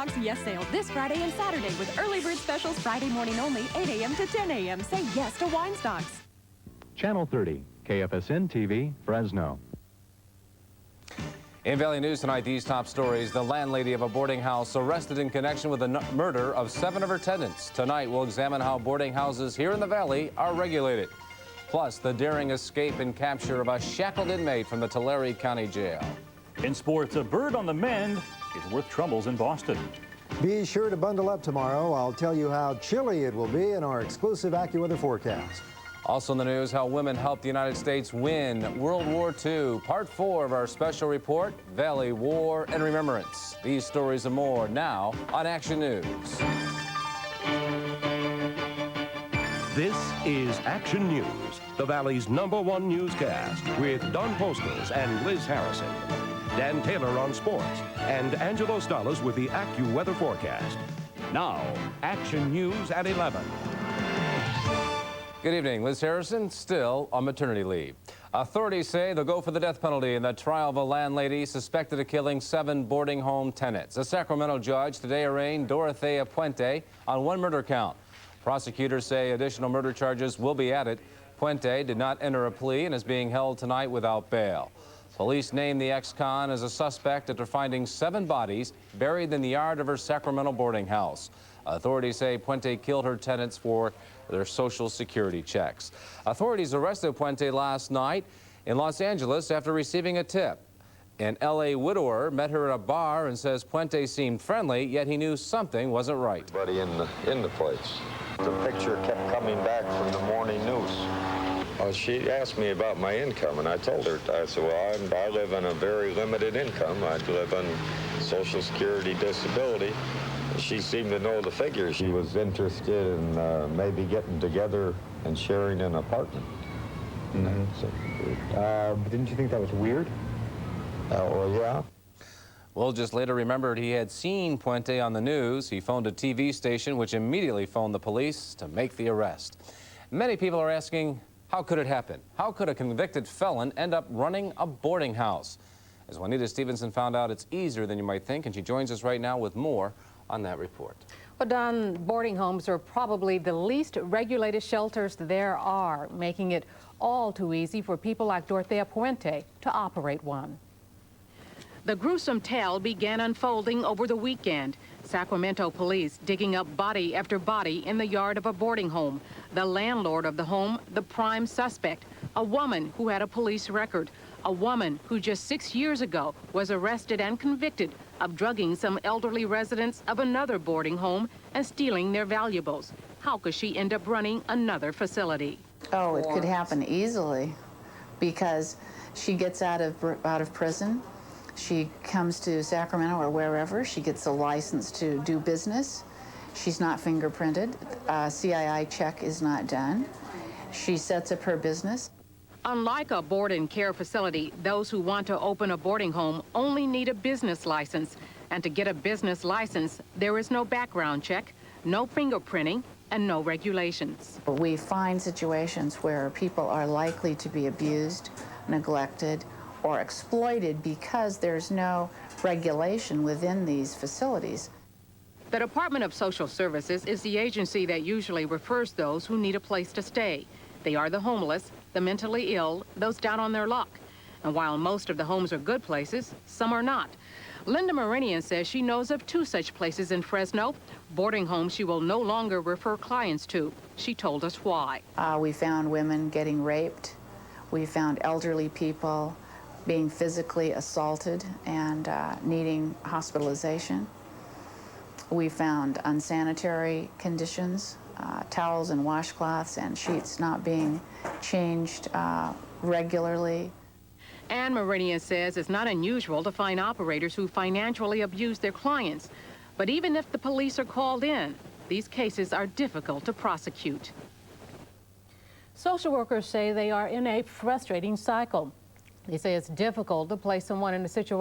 Stocks Yes Sale this Friday and Saturday with early bird specials Friday morning only, 8 a.m. to 10 a.m. Say yes to Wine Stocks. Channel 30, KFSN-TV, Fresno. In Valley News tonight, these top stories. The landlady of a boarding house arrested in connection with the murder of 7 of her tenants. Tonight, we'll examine how boarding houses here in the Valley are regulated. Plus, the daring escape and capture of a shackled inmate from the Tulare County Jail. In sports, a bird on the mend is worth troubles in Boston. Be sure to bundle up tomorrow. I'll tell you how chilly it will be in our exclusive AccuWeather forecast. Also in the news, how women helped the United States win World War II. Part 4 of our special report, Valley War and Remembrance. These stories and more now on Action News. This is Action News, the Valley's #1 newscast with Don Postles and Liz Harrison. Dan Taylor on sports and Angelo Stallas with the AccuWeather forecast. Now, Action News at 11. Good evening. Liz Harrison still on maternity leave. Authorities say they'll go for the death penalty in the trial of a landlady suspected of killing 7 boarding home tenants. A Sacramento judge today arraigned Dorothea Puente on 1 murder count. Prosecutors say additional murder charges will be added. Puente did not enter a plea and is being held tonight without bail. Police named the ex-con as a suspect after finding 7 bodies buried in the yard of her Sacramento boarding house. Authorities say Puente killed her tenants for their Social Security checks. Authorities arrested Puente last night in Los Angeles after receiving a tip. An L.A. widower met her at a bar and says Puente seemed friendly, yet he knew something wasn't right. Everybody in the place. The picture kept coming back from the morning news. She asked me about my income, and I told her, I said, well, I live on a very limited income. I live on Social Security disability. She seemed to know the figures. She was interested in maybe getting together and sharing an apartment. Mm-hmm. Didn't you think that was weird? Well, yeah. Will just later remembered he had seen Puente on the news. He phoned a TV station, which immediately phoned the police to make the arrest. Many people are asking, how could it happen? How could a convicted felon end up running a boarding house? As Juanita Stevenson found out, it's easier than you might think, and she joins us right now with more on that report. Well, Don, boarding homes are probably the least regulated shelters there are, making it all too easy for people like Dorothea Puente to operate one. The gruesome tale began unfolding over the weekend. Sacramento police digging up body after body in the yard of a boarding home. The landlord of the home, the prime suspect, a woman who had a police record, a woman who just 6 years ago was arrested and convicted of drugging some elderly residents of another boarding home and stealing their valuables. How could she end up running another facility? Oh, it could happen easily because she gets out of prison. She comes to Sacramento or wherever. She gets a license to do business. She's not fingerprinted. CII check is not done. She sets up her business. Unlike a board and care facility, those who want to open a boarding home only need a business license. And to get a business license, there is no background check, no fingerprinting, and no regulations. We find situations where people are likely to be abused, neglected, or exploited because there's no regulation within these facilities. The Department of Social Services is the agency that usually refers those who need a place to stay. They are the homeless, the mentally ill, those down on their luck. And while most of the homes are good places, some are not. Linda Marinian says she knows of 2 such places in Fresno, boarding homes she will no longer refer clients to. She told us why. We found women getting raped. We found elderly people being physically assaulted and needing hospitalization. We found unsanitary conditions, towels and washcloths and sheets not being changed regularly. Ann Marinian says it's not unusual to find operators who financially abuse their clients. But even if the police are called in, these cases are difficult to prosecute. Social workers say they are in a frustrating cycle. They say it's difficult to place someone in a situation